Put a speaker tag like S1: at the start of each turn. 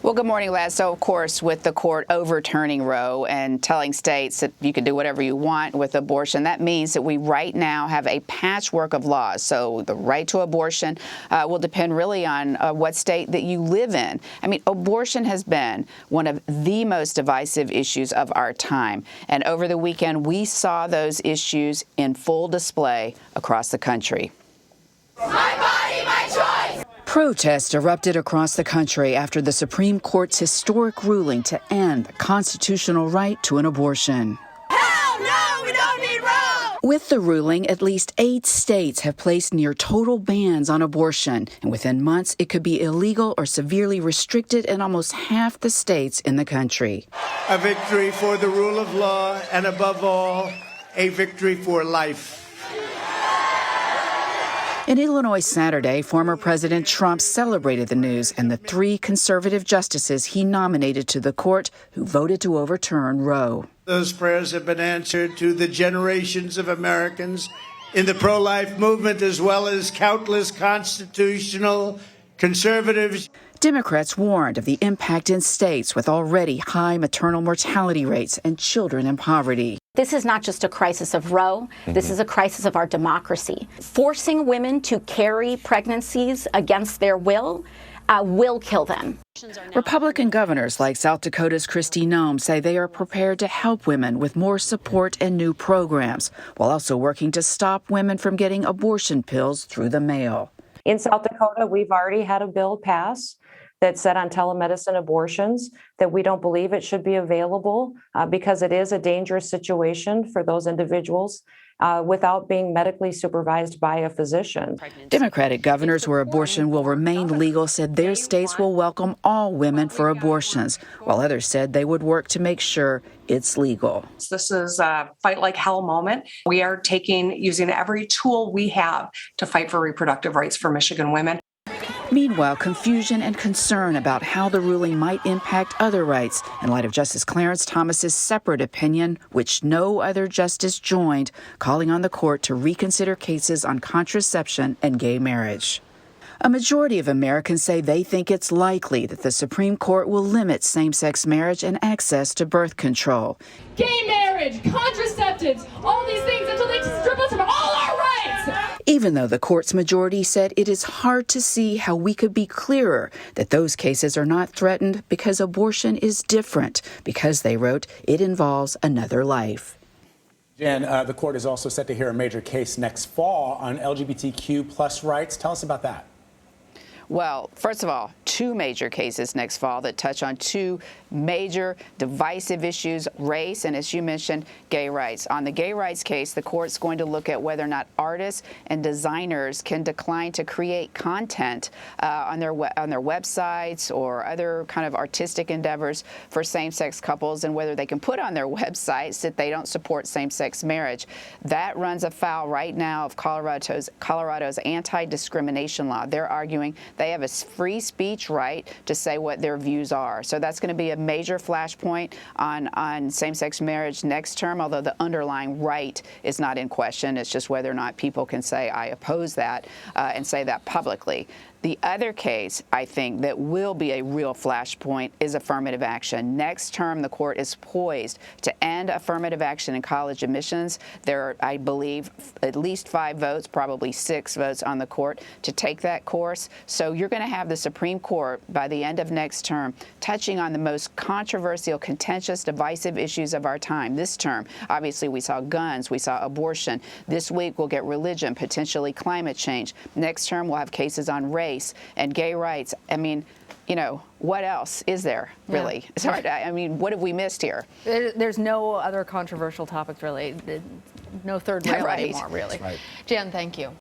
S1: Well, good morning, Les. So, of course, with the court overturning Roe and telling states that you can do whatever you want with abortion, that means that we right now have a patchwork of laws. So the right to abortion will depend really on what state that you live in. I mean, abortion has been one of the most divisive issues of our time. And over the weekend, we saw those issues in full display across the country.
S2: My body, my choice!
S1: Protests erupted across the country after the Supreme Court's historic ruling to end the constitutional right to an abortion.
S2: Hell no, we don't need Roe!
S1: With the ruling, at least 8 states have placed near total bans on abortion, and within months it could be illegal or severely restricted in almost half the states in the country.
S3: A victory for the rule of law, and above all, a victory for life.
S1: In Illinois Saturday, former President Trump celebrated the news and the 3 conservative justices he nominated to the court who voted to overturn Roe.
S3: Those prayers have been answered to the generations of Americans in the pro-life movement, as well as countless constitutional conservatives.
S1: Democrats warned of the impact in states with already high maternal mortality rates and children in poverty.
S4: This is not just a crisis of Roe. This is a crisis of our democracy. Forcing women to carry pregnancies against their will kill them.
S1: Republican governors like South Dakota's Kristi Noem say they are prepared to help women with more support and new programs, while also working to stop women from getting abortion pills through the mail.
S5: In South Dakota, we've already had a bill pass that said on telemedicine abortions that we don't believe it should be available because it is a dangerous situation for those individuals without being medically supervised by a physician.
S1: Democratic governors where abortion will remain legal said their states will welcome all women for abortions, while others said they would work to make sure it's legal.
S6: This is a fight like hell moment. We are using every tool we have to fight for reproductive rights for Michigan women.
S1: Meanwhile, confusion and concern about how the ruling might impact other rights in light of Justice Clarence Thomas's separate opinion, which no other justice joined, calling on the court to reconsider cases on contraception and gay marriage. A majority of Americans say they think it's likely that the Supreme Court will limit same-sex marriage and access to birth control.
S7: Gay marriage, contraceptives, all these things until they strip us of all our rights!
S1: Even though the court's majority said it is hard to see how we could be clearer that those cases are not threatened because abortion is different, because, they wrote, it involves another life.
S8: Jan, the court is also set to hear a major case next fall on LGBTQ plus rights. Tell us about that.
S1: Well, first of all, 2 major cases next fall that touch on 2 major divisive issues, race and, as you mentioned, gay rights. On the gay rights case, the court's going to look at whether or not artists and designers can decline to create content on their websites or other kind of artistic endeavors for same-sex couples, and whether they can put on their websites that they don't support same-sex marriage. That runs afoul right now of Colorado's anti-discrimination law. They're arguing they have a free speech right to say what their views are. So that's going to be a major flashpoint on same-sex marriage next term, although the underlying right is not in question. It's just whether or not people can say, I oppose that, and say that publicly. The other case, I think, that will be a real flashpoint is affirmative action. Next term, the court is poised to end affirmative action in college admissions. There are, I believe, at least 5 votes, probably 6 votes on the court to take that course. So you're going to have the Supreme Court by the end of next term touching on the most controversial, contentious, divisive issues of our time. This term, obviously, we saw guns, we saw abortion. This week, we'll get religion, potentially climate change. Next term, we'll have cases on race and gay rights. I mean, you know, what else is there, really? Yeah. It's hard. I mean, what have we missed here?
S9: There's no other controversial topics, really. No third rail anymore, really.
S8: Right.
S9: Jan, thank you.